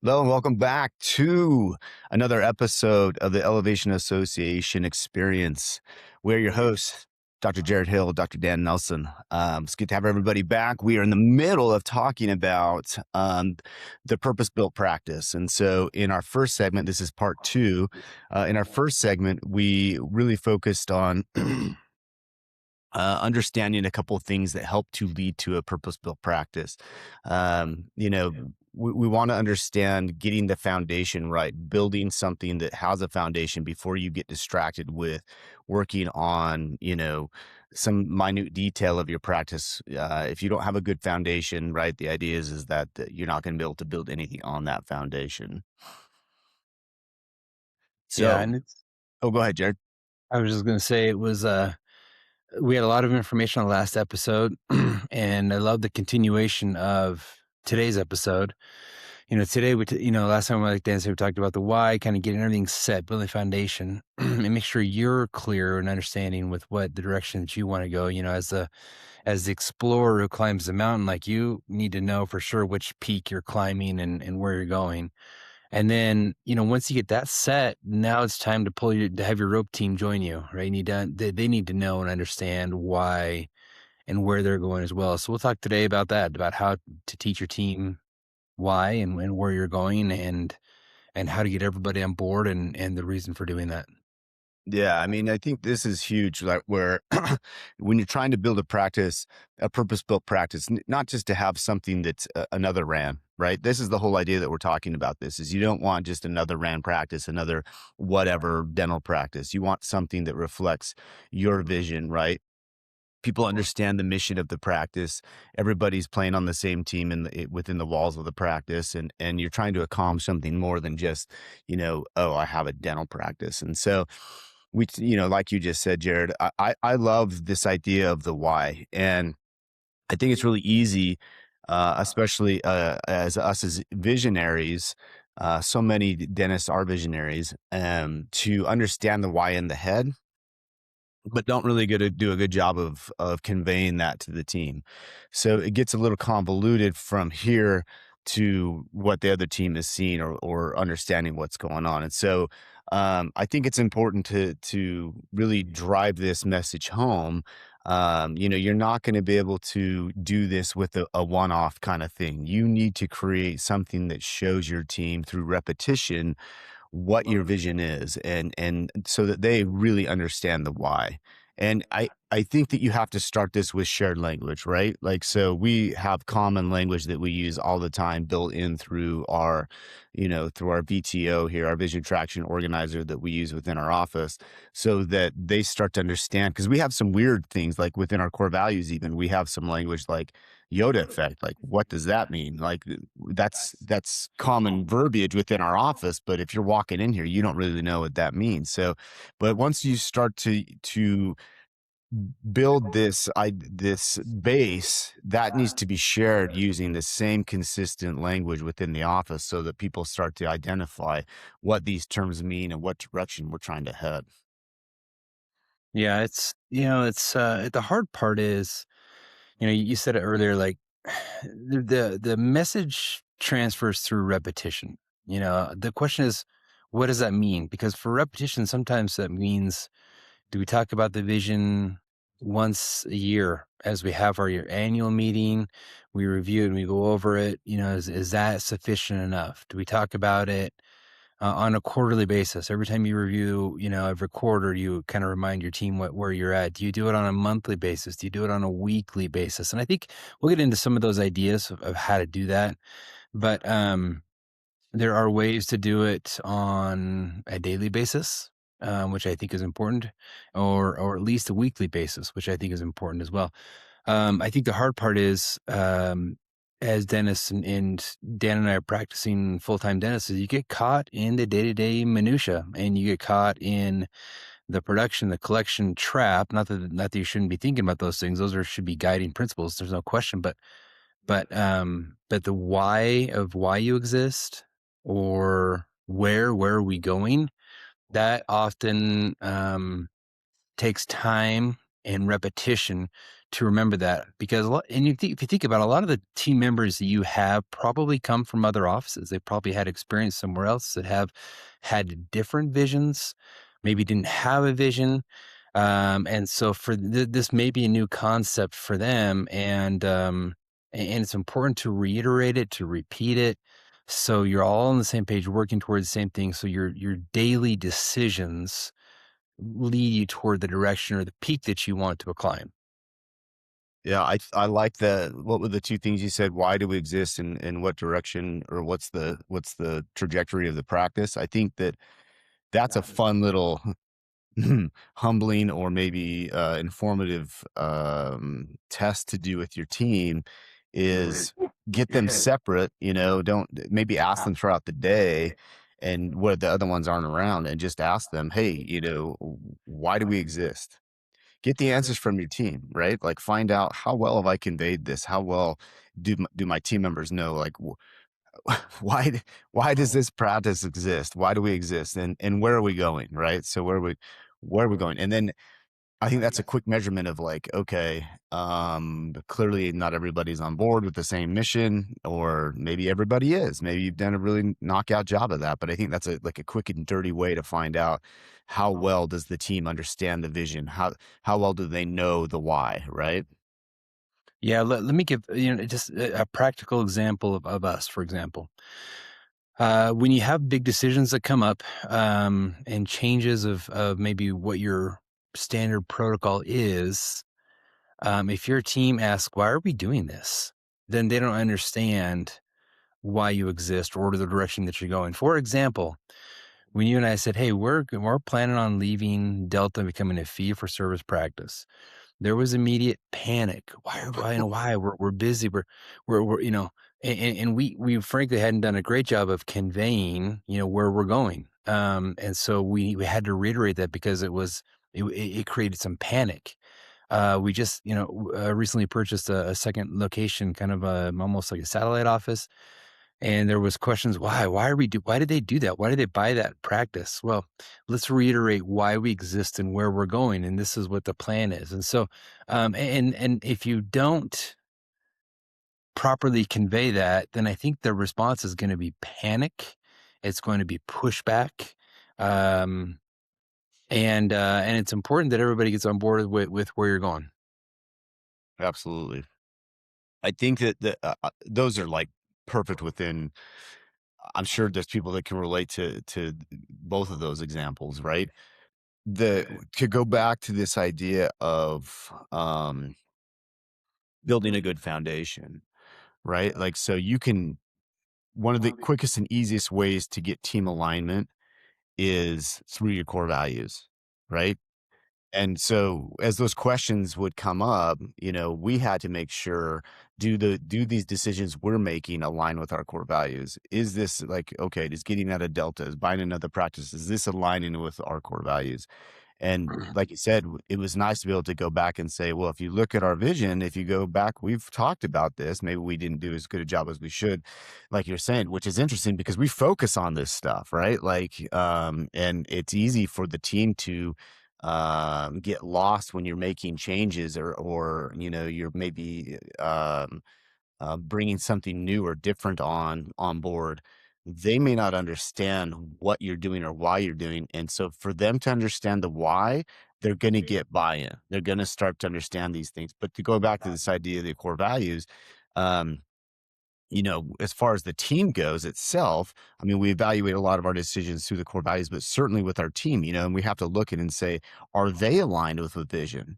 Hello and welcome back to another episode of the Elevation Association Experience. We're your hosts, Dr. Jared Hill, Dr. Dan Nelson. It's good to have everybody back. We are in the middle of talking about the purpose-built practice. And so in our first segment, this is part two. In our first segment, we really focused on understanding a couple of things that help to lead to a purpose-built practice. We want to understand getting the foundation right, building something that has a foundation before you get distracted with working on, some minute detail of your practice. If you don't have a good foundation, right, the idea is that you're not going to be able to build anything on that foundation. Yeah, So, and go ahead, Jared. I was just gonna say it was, we had a lot of information on the last episode, and I love the continuation of today's episode. Today last time, like Dan said, we talked about the why, kind of getting everything set, building a foundation, and make sure you're clear and understanding with what the direction that you want to go. As the explorer who climbs the mountain, like you need to know for sure which peak you're climbing and where you're going. And then, once you get that set, now it's time to have your rope team join you, right? They need to know and understand why and where they're going as well. So we'll talk today about that, about how to teach your team why and where you're going and how to get everybody on board and the reason for doing that. Yeah, I mean, I think this is huge, like where when you're trying to build a purpose-built practice, not just to have something that's another RAN, right? This is the whole idea that we're talking about. This is you don't want just another RAN practice, another whatever dental practice. You want something that reflects your vision, right? People understand the mission of the practice. Everybody's playing on the same team within the walls of the practice, and you're trying to accomplish something more than just, oh, I have a dental practice. And so like you just said, Jared, I love this idea of the why. And I think it's really easy, especially as us as visionaries. So many dentists are visionaries, to understand the why in the head, but don't really do a good job of conveying that to the team. So it gets a little convoluted from here to what the other team is seeing or understanding what's going on. And so I think it's important to really drive this message home. You're not going to be able to do this with a one-off kind of thing. You need to create something that shows your team through repetition what your vision is and so that they really understand the why. And I think that you have to start this with shared language, right? Like, so we have common language that we use all the time built in through through our VTO here, our vision traction organizer that we use within our office, so that they start to understand. Cause we have some weird things like within our core values, even we have some language like Yoda effect. Like, what does that mean? Like, that's common verbiage within our office, but if you're walking in here, you don't really know what that means. So, but once you start to build this base that needs to be shared using the same consistent language within the office, so that people start to identify what these terms mean and what direction we're trying to head. Yeah, the hard part is, you said it earlier, like the message transfers through repetition. The question is, what does that mean? Because for repetition, sometimes that means, do we talk about the vision once a year as we have our annual meeting? We review it and we go over it. Is that sufficient enough? Do we talk about it on a quarterly basis? Every time you review, every quarter, you kind of remind your team where you're at. Do you do it on a monthly basis? Do you do it on a weekly basis? And I think we'll get into some of those ideas of how to do that. But there are ways to do it on a daily basis, which I think is important, or at least a weekly basis, which I think is important as well. I think the hard part is, as dentists, and Dan and I are practicing full-time dentists, is you get caught in the day-to-day minutia, and you get caught in the production, the collection trap. Not that you shouldn't be thinking about those things; should be guiding principles. There's no question, but the why you exist, or where are we going, that often takes time and repetition to remember that because if you think about it, a lot of the team members that you have probably come from other offices. They probably had experience somewhere else that have had different visions, maybe didn't have a vision. And so for this may be a new concept for them. And it's important to reiterate it, to repeat it. So you're all on the same page, working towards the same thing. So your daily decisions lead you toward the direction or the peak that you want to climb. Yeah, I like the what were the 2 things you said? Why do we exist and what direction or what's the trajectory of the practice? I think that that's a fun little humbling or maybe, informative, test to do with your team is get them separate, don't maybe ask them throughout the day and where the other ones aren't around and just ask them, "Hey, why do we exist?" Get the answers from your team, right? Like, find out how well have I conveyed this? How well do my team members know, like, why why does this practice exist? Why do we exist? And where are we going, right? So where are we going? And then I think that's a quick measurement of like, okay, clearly not everybody's on board with the same mission, or maybe everybody is. Maybe you've done a really knockout job of that. But I think that's a quick and dirty way to find out how well does the team understand the vision? How well do they know the why, right? Yeah, let me give just a practical example of us, for example. When you have big decisions that come up and changes of maybe what your standard protocol is, if your team asks, "Why are we doing this?" then they don't understand why you exist or the direction that you're going. For example, when you and I said, "Hey, we're planning on leaving Delta and becoming a fee for service practice," there was immediate panic. Why? We're busy. We're and we frankly hadn't done a great job of conveying, where we're going. And so we had to reiterate that because it created some panic. We just, recently purchased a second location, kind of almost like a satellite office. And there was questions, why did they do that? Why did they buy that practice? Well, let's reiterate why we exist and where we're going. And this is what the plan is. And so, and if you don't properly convey that, then I think the response is going to be panic. It's going to be pushback. Um, and it's important that everybody gets on board with where you're going. Absolutely. I think that those are like perfect within. I'm sure there's people that can relate to both of those examples, right? The to go back to this idea of building a good foundation, right? Like, so you can one of the quickest and easiest ways to get team alignment is through your core values, right? And so as those questions would come up, we had to make sure, do these decisions we're making align with our core values? Is this like, okay, is getting out of Delta, is buying another practice, is this aligning with our core values? And like you said, it was nice to be able to go back and say, well, if you look at our vision, if you go back, we've talked about this. Maybe we didn't do as good a job as we should, like you're saying, which is interesting because we focus on this stuff, right? Like, and it's easy for the team to get lost when you're making changes, or you're maybe bringing something new or different on board. They may not understand what you're doing or why you're doing, and so for them to understand the why, they're going to get buy-in. They're going to start to understand these things. But to go back to this idea of the core values, um, as far as the team goes itself, I mean, we evaluate a lot of our decisions through the core values, but certainly with our team, and we have to look at it and say, are they aligned with the vision?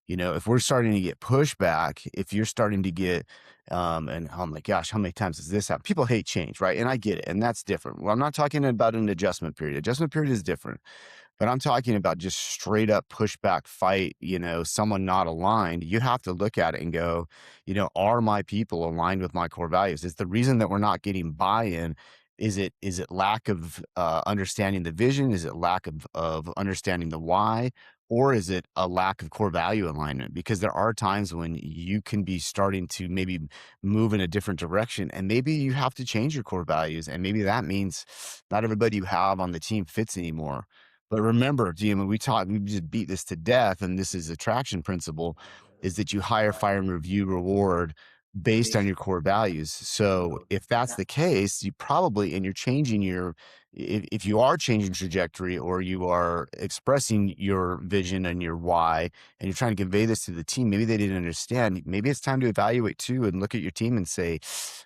If we're starting to get pushback, if you're starting to get, and oh my gosh, how many times has this happened? People hate change, right? And I get it. And that's different. Well, I'm not talking about an adjustment period. Adjustment period is different, but I'm talking about just straight up pushback fight, someone not aligned. You have to look at it and go, are my people aligned with my core values? Is the reason that we're not getting buy-in, is it lack of understanding the vision? Is it lack of understanding the why? Or is it a lack of core value alignment? Because there are times when you can be starting to maybe move in a different direction, and maybe you have to change your core values. And maybe that means not everybody you have on the team fits anymore. But remember, GM, we just beat this to death, and this is attraction principle. is that you hire, fire, and review, reward based on your core values. So if that's the case, you probably, and you're changing your, if you are changing trajectory or you are expressing your vision and your why, and you're trying to convey this to the team, maybe they didn't understand. Maybe it's time to evaluate too and look at your team and say,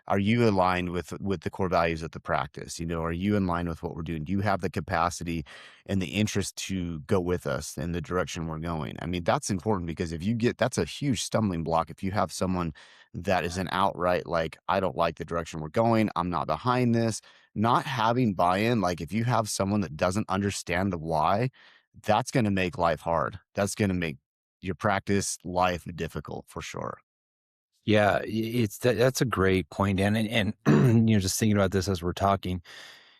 are you aligned with the core values of the practice? Are you in line with what we're doing? Do you have the capacity and the interest to go with us in the direction we're going? I mean, that's important because if you get, that's a huge stumbling block. If you have someone that is an outright, like, I don't like the direction we're going, I'm not behind this, not having buy-in, like if you have someone that doesn't understand the why, that's going to make life hard. That's going to make your practice life difficult for sure. Yeah, that's a great point, and just thinking about this as we're talking,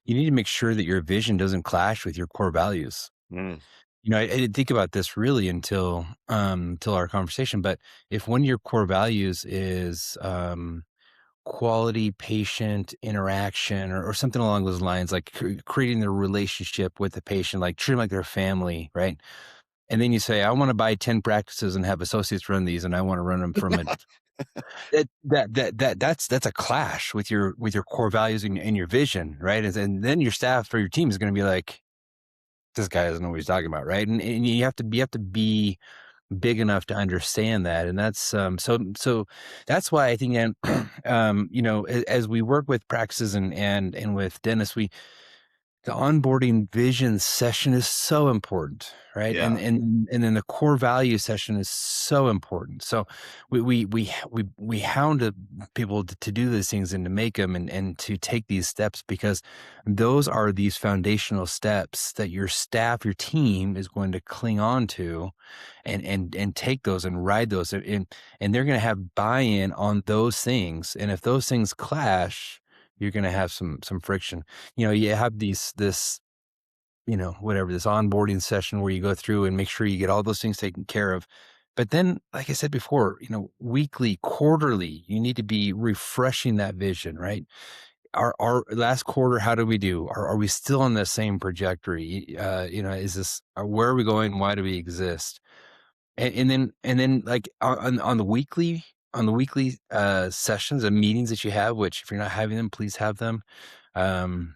you need to make sure that your vision doesn't clash with your core values. Mm. I didn't think about this really until our conversation, but if one of your core values is quality patient interaction or something along those lines, like creating the relationship with the patient, like treat them like their family, right? And then you say, I want to buy 10 practices and have associates run these, and I want to run them from it. That's a clash with your core values and your vision, right? And then your staff or your team is going to be like, this guy doesn't know what he's talking about, right? And you have to be big enough to understand that, and that's so that's why I think, and as we work with practices and with dentists, we the onboarding vision session is so important, right? Yeah. And then the core value session is so important. So we hound people to do these things and to make them and to take these steps, because those are these foundational steps that your staff, your team is going to cling on to, and take those and ride those, and they're going to have buy-in on those things. And if those things clash, you're going to have some friction. You have this, whatever, this onboarding session where you go through and make sure you get all those things taken care of. But then, like I said before, weekly, quarterly, you need to be refreshing that vision, right? Our last quarter, how do we do? Are we still on the same trajectory? Is this, where are we going? Why do we exist? And then like on the weekly sessions and meetings that you have, which if you're not having them, please have them. Um,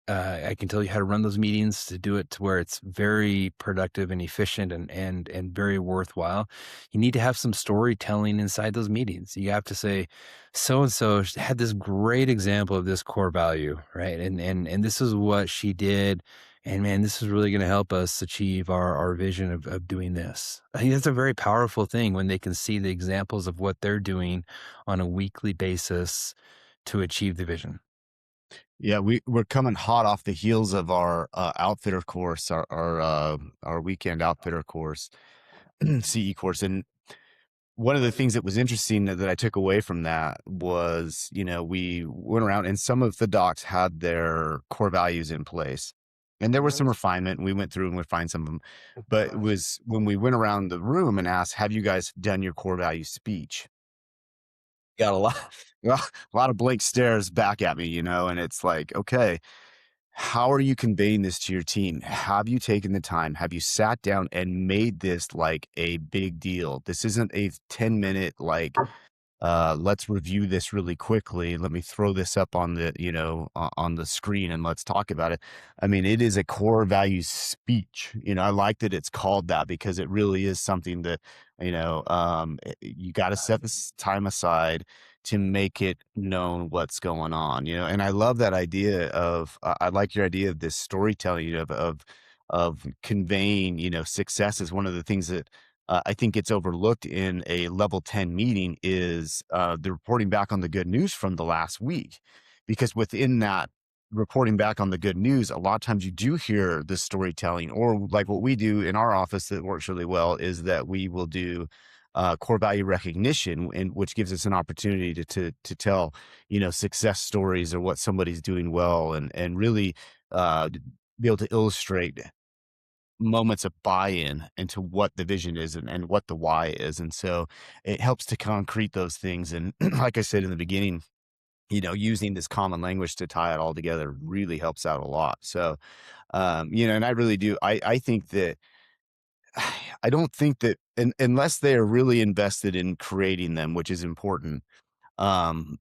I can tell you how to run those meetings to do it to where it's very productive and efficient and very worthwhile. You need to have some storytelling inside those meetings. You have to say, so and so had this great example of this core value, right? And this is what she did. And man, this is really going to help us achieve our vision of doing this. I think that's a very powerful thing when they can see the examples of what they're doing on a weekly basis to achieve the vision. Yeah, we're coming hot off the heels of our outfitter course, our weekend outfitter course, CE course, and one of the things that was interesting that I took away from that was, we went around and some of the docs had their core values in place, and there was some refinement. And we went through and refined some of them, but it was when we went around the room and asked, "Have you guys done your core value speech?" Got a lot, a lot of blank stares back at me, and it's like, okay, how are you conveying this to your team? Have you taken the time? Have you sat down and made this like a big deal? This isn't a 10-minute, like, let's review this really quickly. Let me throw this up on the, on the screen and let's talk about it. I mean, it is a core values speech. I like that it's called that because it really is something that, you got to set this time aside to make it known what's going on, and I love that idea of, I like your idea of this storytelling, of conveying, success is one of the things that I think it's overlooked in a level 10 meeting is the reporting back on the good news from the last week. Because within that reporting back on the good news, a lot of times you do hear the storytelling, or like what we do in our office that works really well is that we will do core value recognition, and which gives us an opportunity to tell, success stories or what somebody's doing well, and really be able to illustrate moments of buy-in into what the vision is and what the why is. And so it helps to concrete those things. And like I said in the beginning, using this common language to tie it all together really helps out a lot. So, and I really do. I think that I don't think that unless they are really invested in creating them, which is important, um,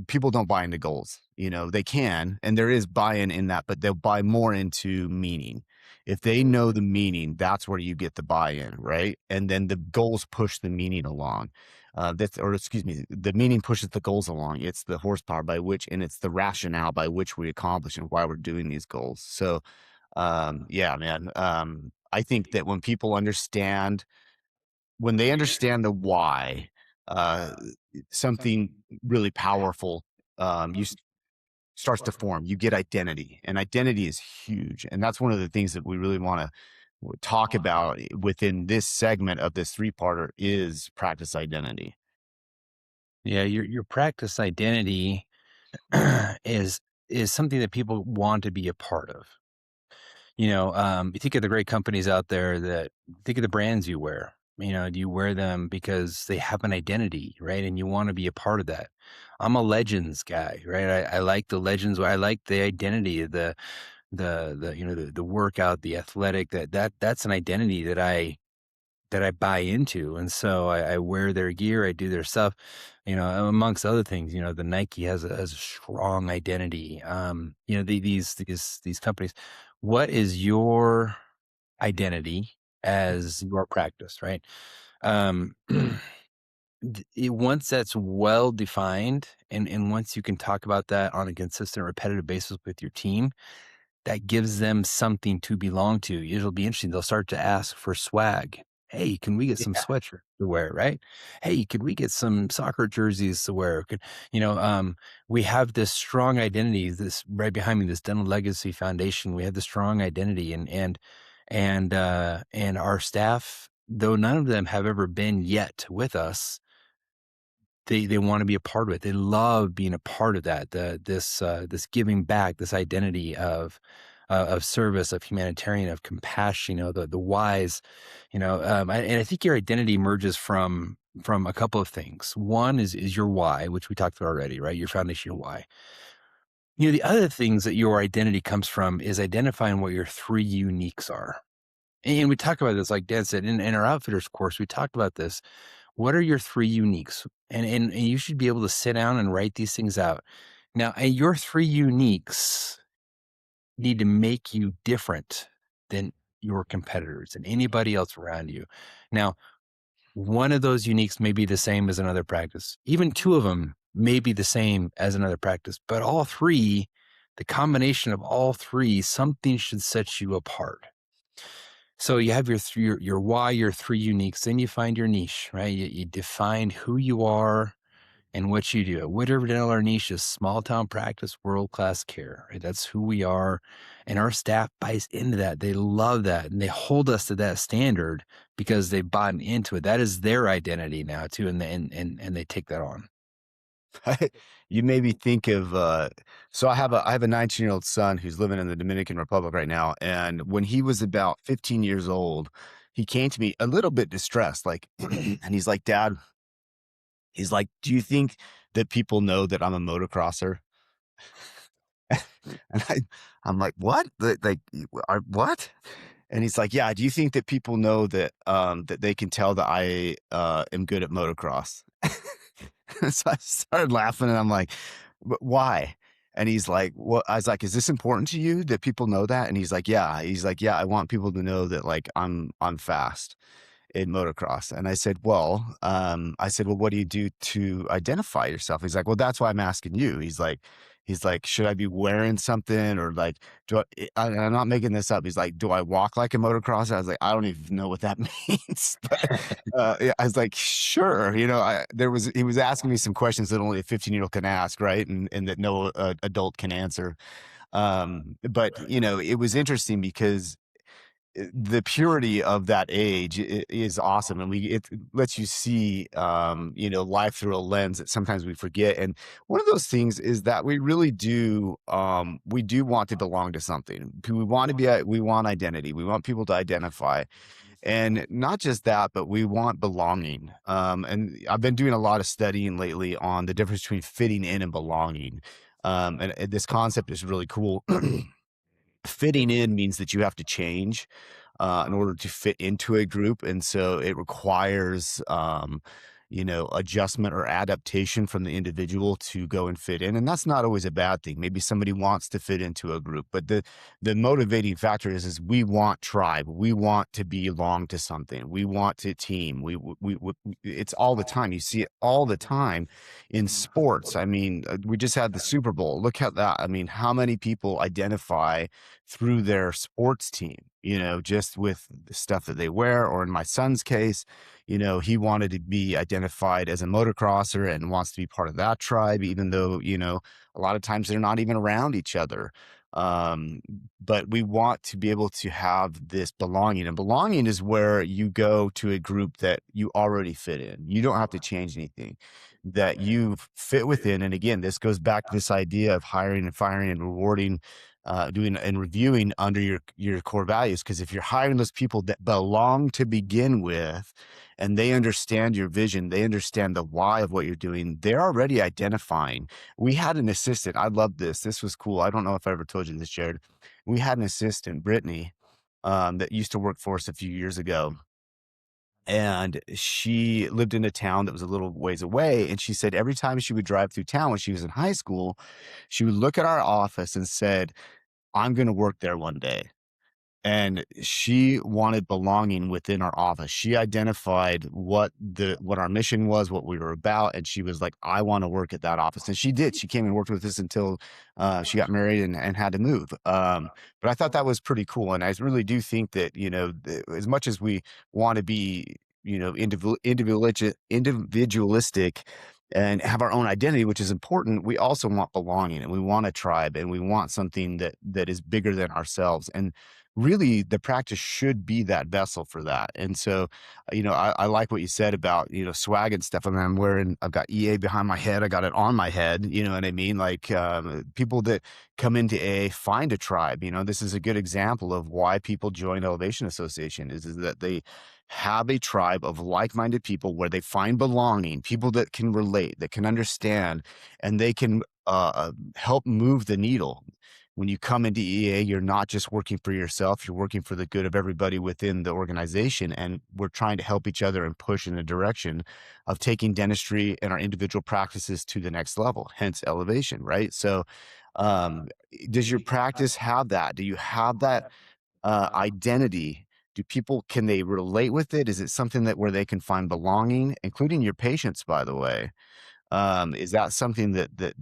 people don't buy into goals. You know, they can, and there is buy-in in that, but they'll buy more into meaning. If they know the meaning, that's where you get the buy-in, right? And then the goals push the meaning along. Or excuse me, the meaning pushes the goals along. It's the horsepower by which, and it's the rationale by which we accomplish and why we're doing these goals. So, yeah, man. I think that when they understand the why, uh, something really powerful um, you s- starts to form. You get identity, and identity is huge. And that's one of the things that we really want to talk about within this segment of this three-parter is practice identity. Yeah, your practice identity is is something that people want to be a part of. You think of the great companies out there that think of the brands you wear. Do you wear them because they have an identity, right? And you want to be a part of that. I'm a Legends guy, right? I like the Legends. I like the identity, the workout, the athletic. That's an identity that I buy into, and so I wear their gear. I do their stuff, amongst other things. The Nike has a strong identity. These companies. What is your identity as your practice, right? Um, once that's well defined, and once you can talk about that on a consistent, repetitive basis with your team, that gives them something to belong to. It'll be interesting. They'll start to ask for swag. Hey, can we get some Yeah. sweatshirt to wear? Right? Hey, could we get some soccer jerseys to wear? We have this strong identity. This right behind me, this Dental Legacy Foundation. We have the strong identity, and our staff, though none of them have ever been yet with us, they wanna be a part of it. They love being a part of that, this giving back, this identity of service, of humanitarian, of compassion, the whys, and I think your identity emerges from a couple of things. One is your why, which we talked about already, right? Your foundational why. The other things that your identity comes from is identifying what your 3 uniques are. And we talk about this, like Dan said, in our outfitters course, we talked about this. What are your 3 uniques? And you should be able to sit down and write these things out. Now, and your 3 uniques need to make you different than your competitors and anybody else around you. Now, one of those uniques may be the same as another practice. Even 2 of them may be the same as another practice, but all 3, the combination of all 3, something should set you apart. So you have your why, your 3 uniques, then you find your niche, right? You define who you are and what you do. At Woodward Dental, our niche is small town practice, world-class care, right? That's who we are, and our staff buys into that. They love that, and they hold us to that standard because they've bought into it. That is their identity now too, and they take that on. You made me think of so I have a 19-year-old son who's living in the Dominican Republic right now, and when he was about 15 years old, he came to me a little bit distressed, like, and he's like, Dad, he's like, do you think that people know that I'm a motocrosser? And I'm like, what? Like, what? And he's like, yeah. Do you think that people know that that they can tell that I am good at motocross? So I started laughing, and I'm like, Why?" And he's like, "Well," I was like, "Is this important to you that people know that?" And he's like, "Yeah." He's like, "Yeah, I want people to know that like I'm fast in motocross." And I said, "Well, what do you do to identify yourself?" He's like, "Well, that's why I'm asking you." He's like, "Should I be wearing something or like I'm not making this up." He's like, "Do I walk like a motocrosser?" I was like, "I don't even know what that means." But yeah, I was like, "Sure." He was asking me some questions that only a 15-year-old can ask, right? And that no adult can answer. But it was interesting because the purity of that age is awesome, and it lets you see life through a lens that sometimes we forget. And one of those things is that we do want to belong to something. We want identity, we want people to identify, and not just that, but we want belonging. And I've been doing a lot of studying lately on the difference between fitting in and belonging. And this concept is really cool. Fitting in means that you have to change. in order to fit into a group. And so it requires, adjustment or adaptation from the individual to go and fit in. And that's not always a bad thing. Maybe somebody wants to fit into a group, but the motivating factor is we want tribe. We want to belong to something. We want to team. It's all the time. You see it all the time in sports. I mean, we just had the Super Bowl. Look at that. I mean, how many people identify through their sports team, just with the stuff that they wear, or in my son's case, he wanted to be identified as a motocrosser and wants to be part of that tribe, even though, a lot of times they're not even around each other. Um, but we want to be able to have this belonging, and belonging is where you go to a group that you already fit in. You don't have to change anything, that you fit within. And again, this goes back to this idea of hiring and firing and rewarding, doing and reviewing under your core values. Because if you're hiring those people that belong to begin with, and they understand your vision, they understand the why of what you're doing, they're already identifying. We had an assistant. I love this. This was cool. I don't know if I ever told you this, Jared. We had an assistant, Brittany, that used to work for us a few years ago. And she lived in a town that was a little ways away. And she said every time she would drive through town when she was in high school, she would look at our office and said, I'm going to work there one day. And she wanted belonging within our office. She identified what our mission was, what we were about, and she was like, "I want to work at that office." And she did. She came and worked with us until she got married and had to move. But I thought that was pretty cool, and I really do think that as much as we want to be individualistic and have our own identity, which is important, we also want belonging, and we want a tribe, and we want something that is bigger than ourselves. And really the practice should be that vessel for that. And so, I like what you said about, swag and stuff. I mean, I've got EA behind my head. I got it on my head. You know what I mean? Like, people that come into AA find a tribe. This is a good example of why people join Elevation Association is that they have a tribe of like-minded people where they find belonging, people that can relate, that can understand, and they can help move the needle. When you come into EA, you're not just working for yourself, you're working for the good of everybody within the organization. And we're trying to help each other and push in the direction of taking dentistry and our individual practices to the next level, hence elevation, right? So, does your practice have that? Do you have that identity? Can they relate with it? Is it something that where they can find belonging, including your patients, by the way? Is that something that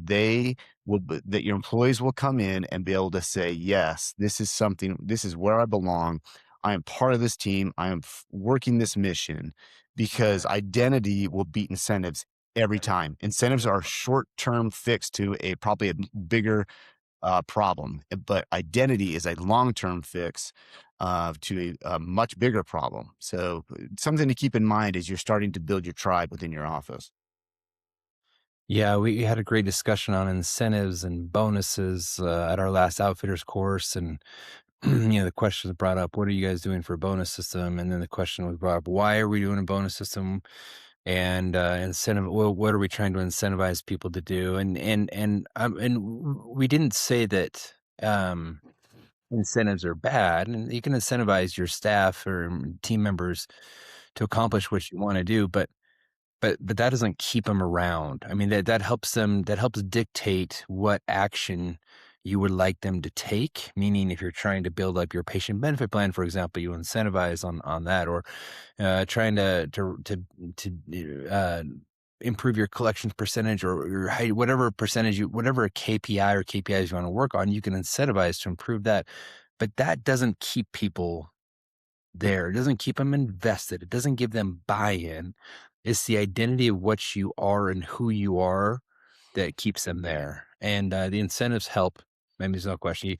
your employees will come in and be able to say, yes, this is where I belong. I am part of this team. I am working this mission, because identity will beat incentives every time. Incentives are short-term fix to probably a bigger problem, but identity is a long-term fix to a much bigger problem. So something to keep in mind as you're starting to build your tribe within your office. Yeah, we had a great discussion on incentives and bonuses at our last outfitters course, and the question was brought up, "What are you guys doing for a bonus system?" And then the question was brought up, "Why are we doing a bonus system?" And incentive. Well, what are we trying to incentivize people to do? We didn't say that incentives are bad, and you can incentivize your staff or team members to accomplish what you want to do, but that doesn't keep them around. I mean, that helps them, that helps dictate what action you would like them to take. Meaning, if you're trying to build up your patient benefit plan, for example, you incentivize on that, or trying to improve your collections percentage, or whatever percentage whatever KPI or KPIs you want to work on, you can incentivize to improve that. But that doesn't keep people there. It doesn't keep them invested. It doesn't give them buy-in. It's the identity of what you are and who you are that keeps them there. And the incentives help. Maybe there's no question.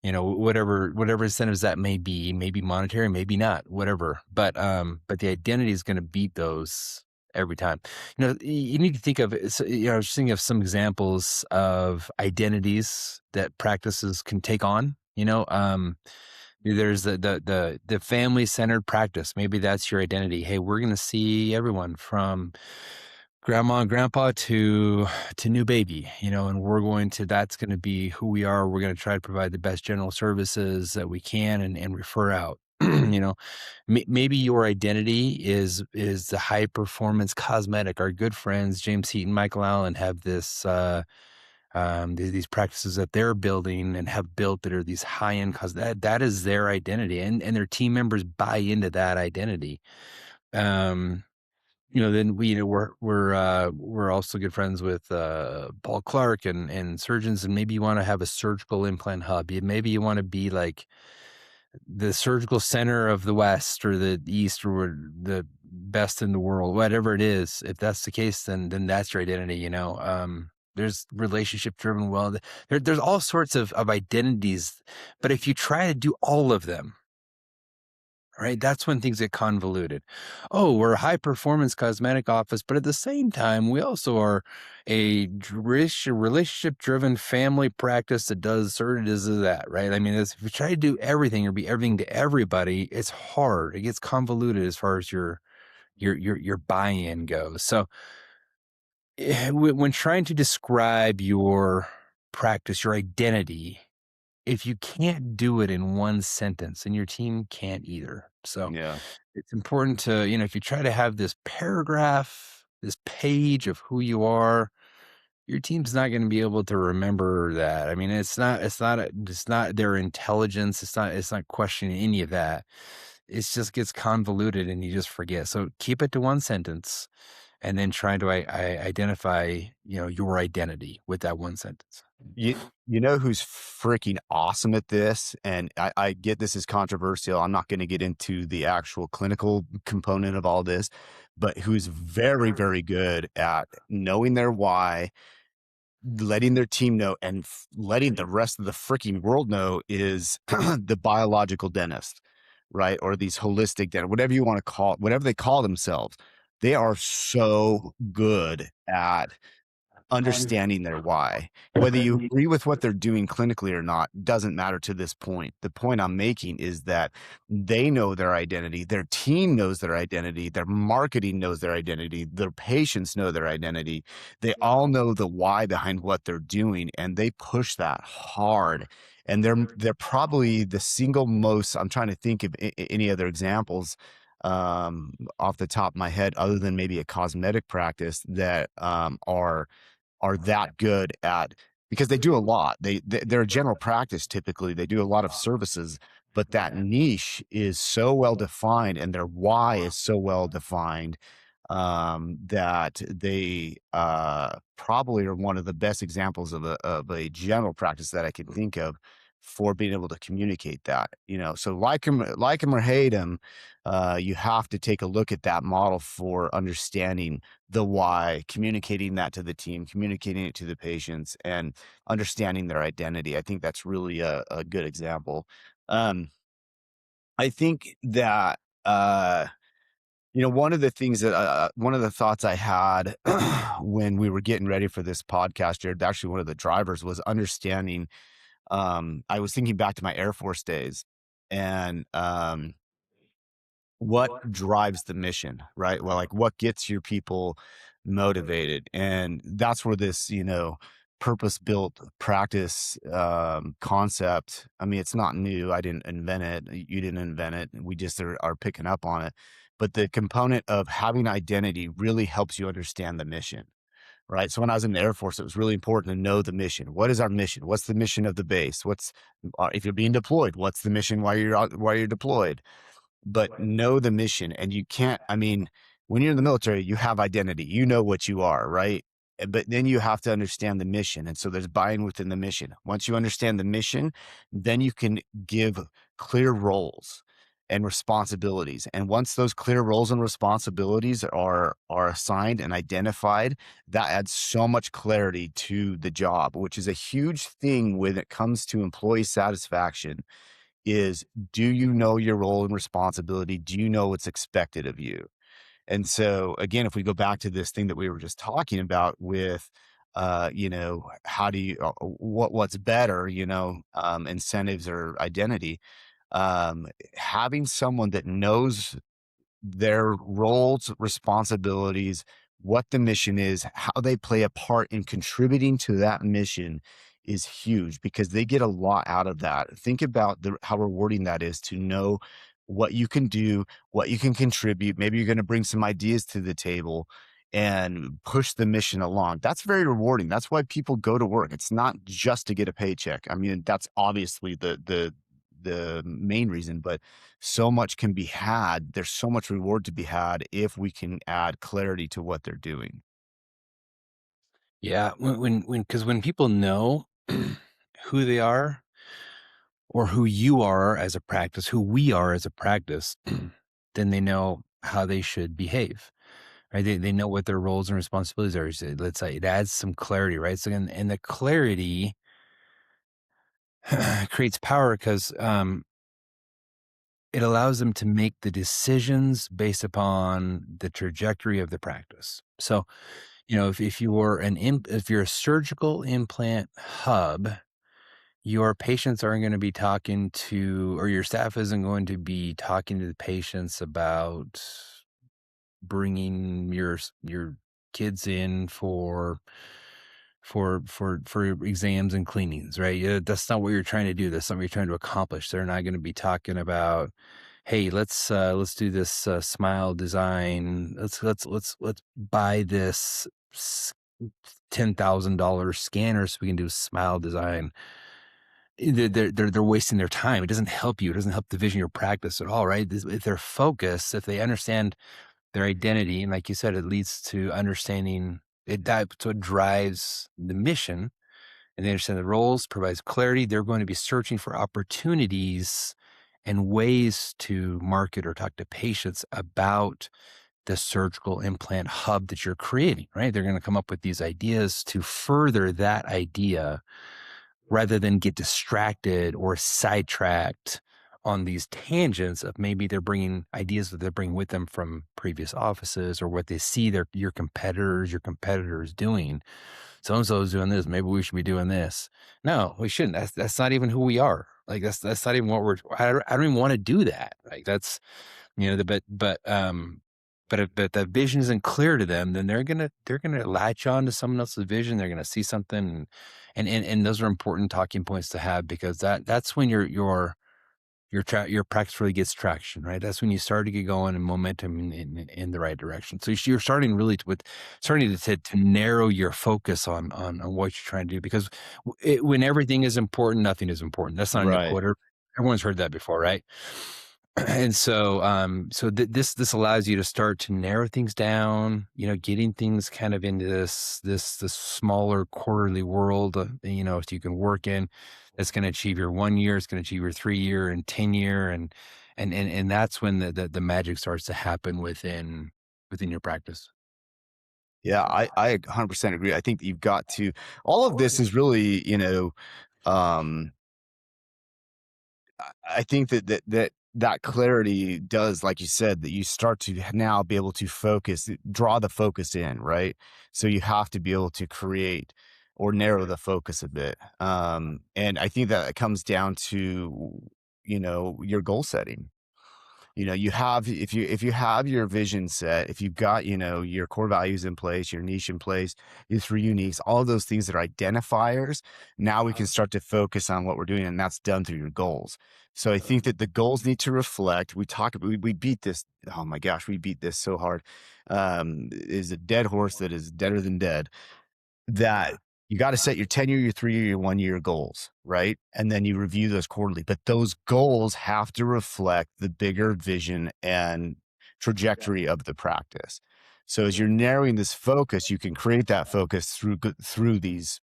Whatever incentives that may be monetary, maybe not, whatever. But the identity is going to beat those every time. You need to think of it. So, I was thinking of some examples of identities that practices can take on. There's the family-centered practice. Maybe that's your identity. Hey, we're going to see everyone from grandma and grandpa to new baby, and that's going to be who we are. We're going to try to provide the best general services that we can and refer out. you know, maybe your identity is the high performance cosmetic. Our good friends James Heaton, Michael Allen have this these practices that they're building and have built that are these high end cause that is their identity, and their team members buy into that identity. Um, then we're also good friends with Paul Clark and surgeons, and maybe you want to have a surgical implant hub. Maybe you want to be like the surgical center of the West or the East or the best in the world, whatever it is. If that's the case, then that's your identity. There's relationship driven. Well, there's all sorts of identities, but if you try to do all of them, right, that's when things get convoluted. Oh, we're a high performance cosmetic office, but at the same time, we also are a relationship driven family practice that does certain this or that, right? I mean, if you try to do everything or be everything to everybody, it's hard. It gets convoluted as far as your buy-in goes. So when trying to describe your practice, your identity, if you can't do it in one sentence, and your team can't either. So Yeah. it's important to, if you try to have this paragraph, this page of who you are, your team's not going to be able to remember that. I mean, it's not their intelligence. It's not questioning any of that. It just gets convoluted and you just forget. So keep it to one sentence and then try to identify, your identity with that one sentence. You know who's freaking awesome at this? And I get this is controversial. I'm not going to get into the actual clinical component of all this, but who's very, very good at knowing their why, letting their team know, and letting the rest of the freaking world know is the biological dentist, right? Or these holistic dentist, whatever you want to call it, whatever they call themselves. They are so good at understanding their why. Whether you agree with what they're doing clinically or not doesn't matter to this point. The point I'm making is that they know their identity, their team knows their identity, their marketing knows their identity, their patients know their identity. They all know the why behind what they're doing, and they push that hard. And they're probably the single most, I'm trying to think of any other examples off the top of my head other than maybe a cosmetic practice that are that good at, because they do a lot. They're a general practice typically. They do a lot of services, but that niche is so well defined and their why is so well defined that they probably are one of the best examples of a general practice that I can think of for being able to communicate that. So like 'em or hate 'em, you have to take a look at that model for understanding the why, communicating that to the team, communicating it to the patients, and understanding their identity. I think that's really a good example. Um, I think that, one of the things that, one of the thoughts I had when we were getting ready for this podcast, Jared, actually one of the drivers was understanding. I was thinking back to my Air Force days and, what drives the mission, right? Well, like what gets your people motivated? And that's where this, purpose built practice concept. I mean, it's not new. I didn't invent it. You didn't invent it. We just are picking up on it. But the component of having identity really helps you understand the mission, right? So when I was in the Air Force, it was really important to know the mission. What is our mission? What's the mission of the base? If you're being deployed, what's the mission while you're deployed? But know the mission. And you can't, I mean, when you're in the military, you have identity, you know what you are, right? But then you have to understand the mission. And so there's buy-in within the mission. Once you understand the mission, then you can give clear roles and responsibilities. And once those clear roles and responsibilities are assigned and identified, that adds so much clarity to the job, which is a huge thing when it comes to employee satisfaction. Is, do you know your role and responsibility? Do you know what's expected of you? And so again, if we go back to this thing that we were just talking about with, how do you, what's better, incentives or identity, having someone that knows their roles, responsibilities, what the mission is, how they play a part in contributing to that mission is huge because they get a lot out of that. Think about how rewarding that is to know what you can do, what you can contribute. Maybe you're going to bring some ideas to the table and push the mission along. That's very rewarding. That's why people go to work. It's not just to get a paycheck. I mean, that's obviously the main reason, but so much can be had. There's so much reward to be had if we can add clarity to what they're doing. Yeah, because when people know who they are or who you are as a practice, who we are as a practice, then they know how they should behave, right? They know what their roles and responsibilities are. So let's say it adds some clarity, right? So, and the clarity creates power because it allows them to make the decisions based upon the trajectory of the practice. So, if you're if you're a surgical implant hub, your patients aren't going to be talking to, or your staff isn't going to be talking to the patients about bringing your kids in for exams and cleanings, right? Yeah, that's not what you're trying to do. That's not what you're trying to accomplish. They're not going to be talking about, hey, let's do this smile design. Let's buy this $10,000 scanner so we can do smile design. They're wasting their time. It doesn't help you. It doesn't help the vision of your practice at all, right? If they're focused, if they understand their identity, and like you said, it leads to understanding it. That's what drives the mission, and they understand the roles, provides clarity. They're going to be searching for opportunities and ways to market or talk to patients about the surgical implant hub that you're creating, right? They're going to come up with these ideas to further that idea rather than get distracted or sidetracked on these tangents of maybe they're bringing ideas that they're bringing with them from previous offices or what they see your competitors doing. So and so is doing this. Maybe we should be doing this. No, we shouldn't. That's not even who we are. Like that's not even what we're. I don't even want to do that. Like that's but if the vision isn't clear to them, then they're gonna latch on to someone else's vision. They're gonna see something, and those are important talking points to have because that's when your practice really gets traction, right? That's when you start to get going and momentum in the right direction. So you're starting really starting to narrow your focus on what you're trying to do because when everything is important, nothing is important. That's not a new Right. quote. Everyone's heard that before, right? And so this allows you to start to narrow things down, getting things kind of into this smaller quarterly world, so you can work in that's going to achieve your 1 year, it's going to achieve your 3 year and 10 year, and that's when the magic starts to happen within your practice. Yeah, I 100% agree. I think that you've got to all of this is really, um, I think that clarity does, like you said, that you start to now be able to draw the focus in, right? So you have to be able to create or narrow the focus a bit. And I think that it comes down to, your goal setting. You have if you have your vision set, if you've got, your core values in place, your niche in place, your three uniques, all of those things that are identifiers, now we can start to focus on what we're doing, and that's done through your goals. So I think that the goals need to reflect. We beat this. Oh my gosh, we beat this so hard. Is a dead horse that is deader than dead that you got to set your 10-year, your 3-year, your 1-year goals, right? And then you review those quarterly. But those goals have to reflect the bigger vision and trajectory of the practice. So as you're narrowing this focus, you can create that focus through these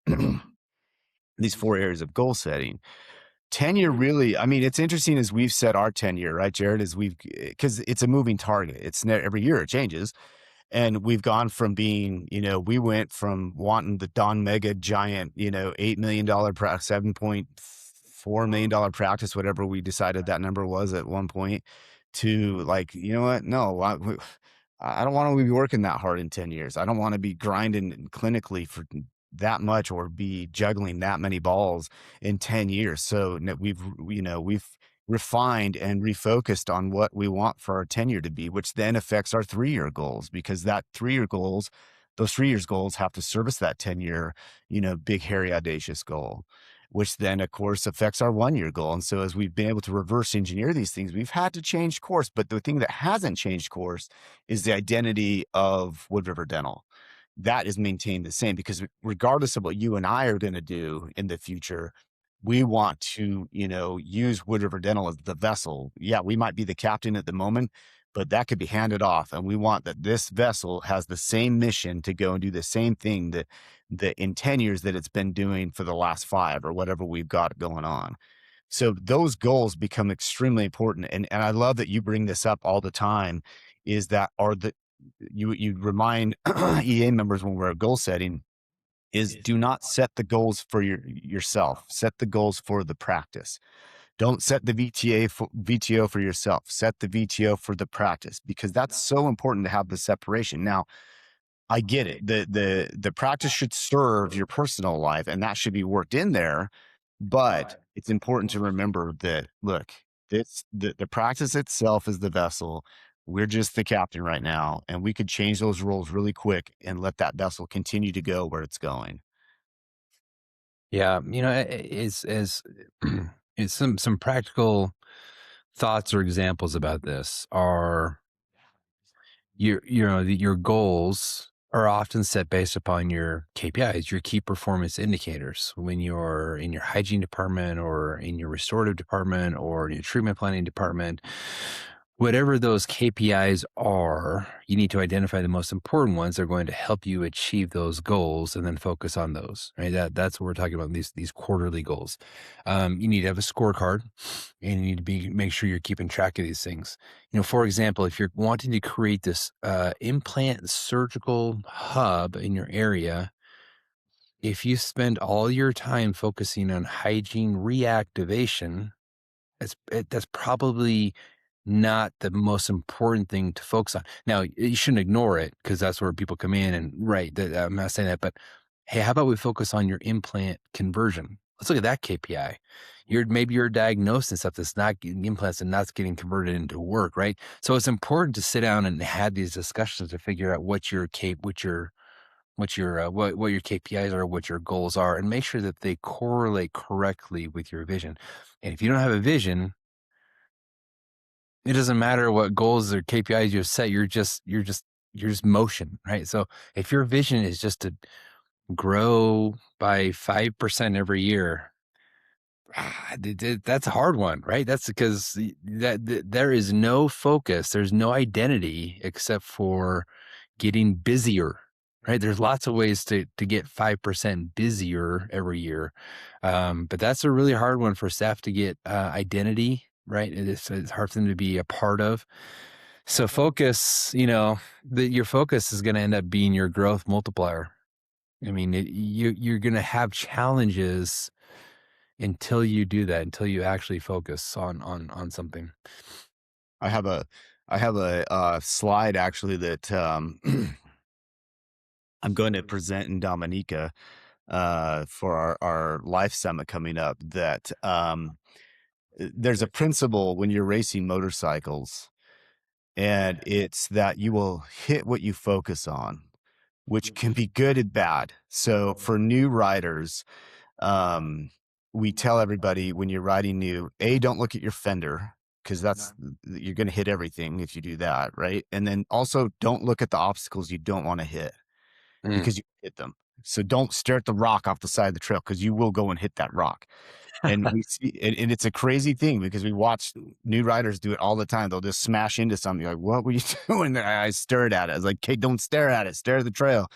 these four areas of goal setting. Tenure really, I mean, it's interesting as we've set our tenure, right, Jared, because it's a moving target. Every year it changes. And we've gone from being, we went from wanting the Don Mega giant, $8 million, $7.4 million practice, whatever we decided that number was at one point, to like, you know what? No, I don't want to be working that hard in 10 years. I don't want to be grinding clinically for that much or be juggling that many balls in 10 years. So we've refined and refocused on what we want for our tenure to be, which then affects our 3-year goals because those 3 years goals have to service that 10-year, big, hairy, audacious goal. which then, of course, affects our 1 year goal. And so, as we've been able to reverse engineer these things, we've had to change course. But the thing that hasn't changed course is the identity of Wood River Dental. That is maintained the same because regardless of what you and I are going to do in the future, we want to, use Wood River Dental as the vessel. Yeah, we might be the captain at the moment, but that could be handed off. And we want that this vessel has the same mission to go and do the same thing that in 10 years that it's been doing for the last 5 or whatever we've got going on. So those goals become extremely important. And I love that you bring this up all the time, is that are the you remind EA members when we're goal setting is do not set the goals for yourself. Set the goals for the practice. Don't set the VTO for yourself. Set the VTO for the practice, because that's so important to have the separation. Now, I get it. The practice should serve your personal life, and that should be worked in there. But it's important to remember that, look, the practice itself is the vessel. We're just the captain right now, and we could change those roles really quick and let that vessel continue to go where it's going. Yeah, is is some practical thoughts or examples about this are your goals are often set based upon your KPIs, your key performance indicators. When you're in your hygiene department or in your restorative department or in your treatment planning department, whatever those KPIs are, you need to identify the most important ones that are going to help you achieve those goals and then focus on those. Right. That's what we're talking about, these quarterly goals. You need to have a scorecard, and you need to make sure you're keeping track of these things. For example, if you're wanting to create this implant surgical hub in your area, if you spend all your time focusing on hygiene reactivation, that's probably not the most important thing to focus on. Now, you shouldn't ignore it, because that's where people come in and right. I'm not saying that, but hey, how about we focus on your implant conversion? Let's look at that KPI. Maybe you're diagnosing stuff that's not getting implants and not getting converted into work, right? So it's important to sit down and have these discussions to figure out what your KPIs are, what your goals are, and make sure that they correlate correctly with your vision. And if you don't have a vision, it doesn't matter what goals or KPIs you set. You're just motion, right? So if your vision is just to grow by 5% every year, that's a hard one, right? That's because there is no focus, there's no identity except for getting busier, right? There's lots of ways to get 5% busier every year, but that's a really hard one for staff to get identity, right? It's hard for them to be a part of. So focus, your focus is going to end up being your growth multiplier. I mean, you're going to have challenges until you do that, until you actually focus on something. I have a slide actually that I'm going to present in Dominica for our life summit coming up. That there's a principle when you're racing motorcycles, and it's that you will hit what you focus on, which can be good and bad. So for new riders, um, we tell everybody when you're riding new, don't look at your fender, because you're going to hit everything if you do that, right? And then also don't look at the obstacles you don't want to hit, Mm. because you hit them. So don't stare at the rock off the side of the trail, because you will go and hit that rock. And we see, and it's a crazy thing because we watch new riders do it all the time. They'll just smash into something like, "What were you doing there?" I stared at it. I was like, "Okay, don't stare at it. Stare at the trail."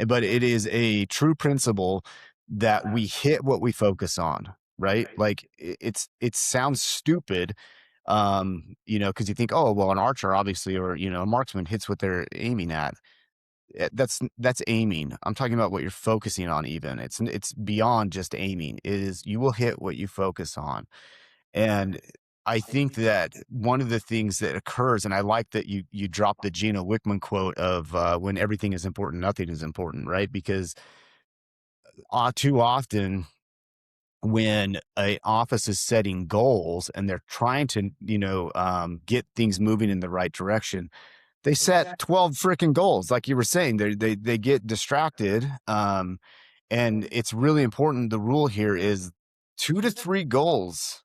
But it is a true principle that we hit what we focus on, right? Like it sounds stupid, because you think, oh, well, an archer obviously, or a marksman hits what they're aiming at. That's aiming. I'm talking about what you're focusing on. Even it's beyond just aiming. It is, you will hit what you focus on. And I think that one of the things that occurs, and I like that you dropped the Gino Wickman quote of when everything is important, nothing is important, right? Because too often when a office is setting goals and they're trying to get things moving in the right direction, they set 12 freaking goals. Like you were saying, they get distracted. And it's really important. The rule here is 2 to 3 goals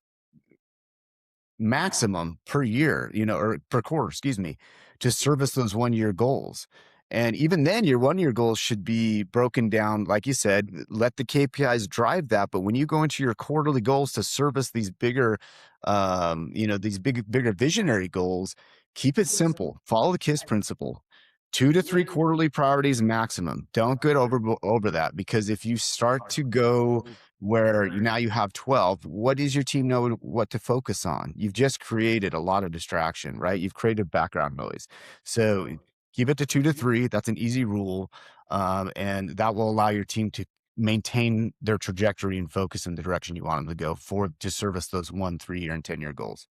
maximum per year, or per quarter, excuse me, to service those 1 year goals. And even then, your 1 year goals should be broken down, like you said, let the KPIs drive that. But when you go into your quarterly goals to service these bigger, these bigger visionary goals, keep it simple. Follow the KISS principle. 2 to 3 quarterly priorities maximum. Don't get over that, because if you start to go where now you have 12, what does your team know what to focus on? You've just created a lot of distraction, right? You've created background noise. So keep it to 2 to 3. That's an easy rule. And that will allow your team to maintain their trajectory and focus in the direction you want them to go to service those 1, 3 year and 10-year goals.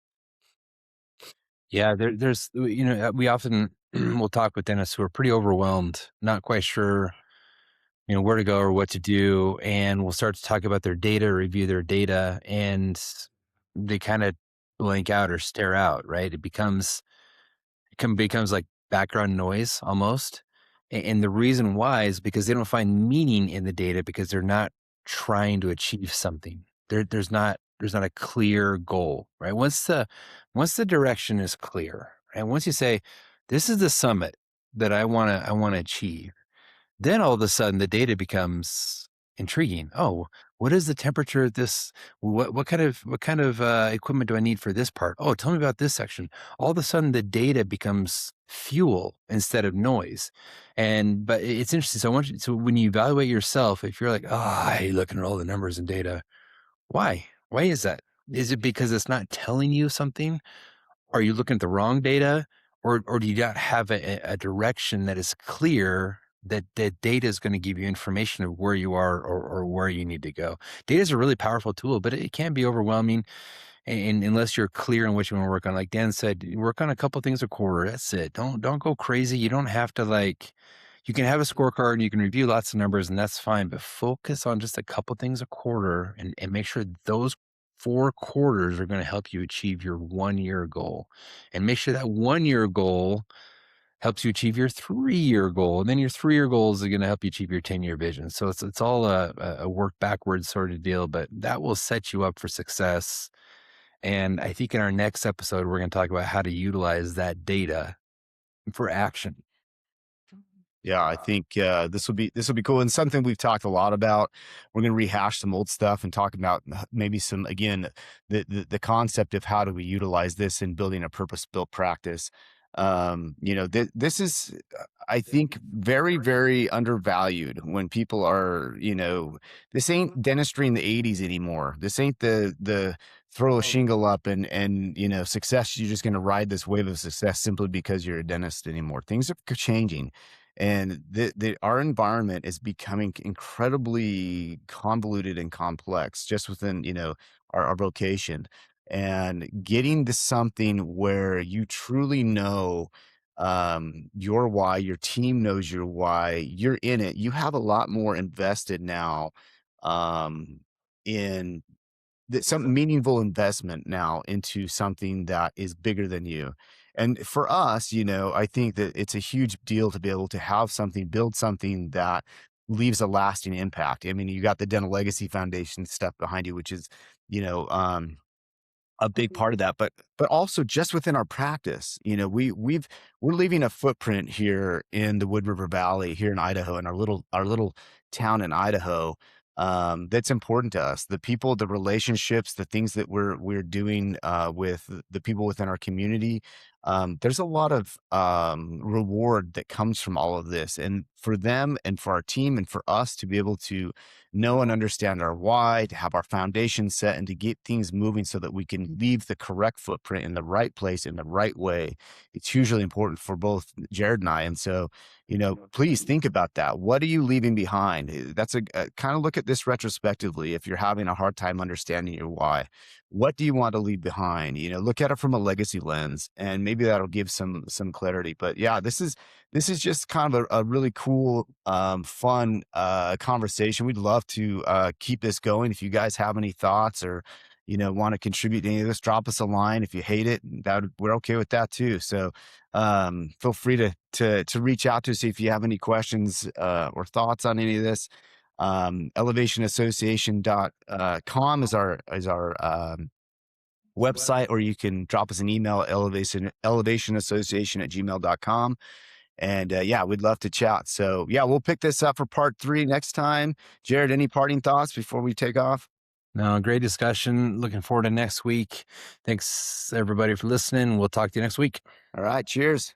Yeah, we often will talk with dentists who are pretty overwhelmed, not quite sure, where to go or what to do, and we'll start to talk about their data, review their data, and they kind of blank out or stare out, right? It becomes like background noise almost. And the reason why is because they don't find meaning in the data because they're not trying to achieve something. There's not a clear goal, right? Once the direction is clear, and once you say, this is the summit that I wanna achieve, then all of a sudden the data becomes intriguing. Oh, what is the temperature of this? What kind of equipment do I need for this part? Oh, tell me about this section. All of a sudden the data becomes fuel instead of noise. But it's interesting. So when you evaluate yourself, if you're like, oh, I hate looking at all the numbers and data, why? Why is that? Is it because it's not telling you something? Are you looking at the wrong data, or do you not have a direction that is clear that data is going to give you information of where you are, or where you need to go? Data is a really powerful tool, but it can be overwhelming, and unless you're clear on what you want to work on. Like Dan said, work on a couple things a quarter. That's it. Don't go crazy. You don't have to like. You can have a scorecard and you can review lots of numbers, and that's fine. But focus on just a couple things a quarter, and make sure those 4 quarters are going to help you achieve your 1 year goal, and make sure that 1 year goal helps you achieve your 3 year goal. And then your 3 year goals are going to help you achieve your 10-year vision. So it's all a work backwards sort of deal, but that will set you up for success. And I think in our next episode, we're going to talk about how to utilize that data for action. Yeah, I think this will be cool, and something we've talked a lot about. We're going to rehash some old stuff and talk about maybe some, again, the concept of how do we utilize this in building a purpose built practice. This is, I think, very, very undervalued when people are, this ain't dentistry in the '80s anymore. This ain't the throw a shingle up and success. You're just going to ride this wave of success simply because you're a dentist anymore. Things are changing. And our environment is becoming incredibly convoluted and complex just within, our vocation. And getting to something where you truly know your why, your team knows your why, you're in it. You have a lot more invested now um, in some meaningful investment now into something that is bigger than you. And for us, I think that it's a huge deal to be able to have something, build something that leaves a lasting impact. I mean, you got the Dental Legacy Foundation stuff behind you, which is, you know, um, a big part of that, but also just within our practice, we're leaving a footprint here in the Wood River Valley, here in Idaho, in our little town in Idaho, that's important to us. The people, the relationships, the things that we're doing with the people within our community. There's a lot of reward that comes from all of this, and for them and for our team and for us to be able to know and understand our why, to have our foundation set, and to get things moving so that we can leave the correct footprint in the right place in the right way. It's hugely important for both Jared and I. And so, please think about that. What are you leaving behind? That's a kind of look at this retrospectively. If you're having a hard time understanding your why, what do you want to leave behind? Look at it from a legacy lens, and maybe that'll give some clarity. But yeah, this is just kind of a really cool, fun conversation. We'd love to keep this going. If you guys have any thoughts or want to contribute to any of this, drop us a line. If you hate it, we're okay with that too. So feel free to reach out to us if you have any questions or thoughts on any of this. elevationassociation.com is our website, or you can drop us an email at elevationassociation@gmail.com. And yeah, we'd love to chat. So yeah, we'll pick this up for part 3 next time. Jared, any parting thoughts before we take off? No, great discussion. Looking forward to next week. Thanks everybody for listening. We'll talk to you next week. All right, cheers.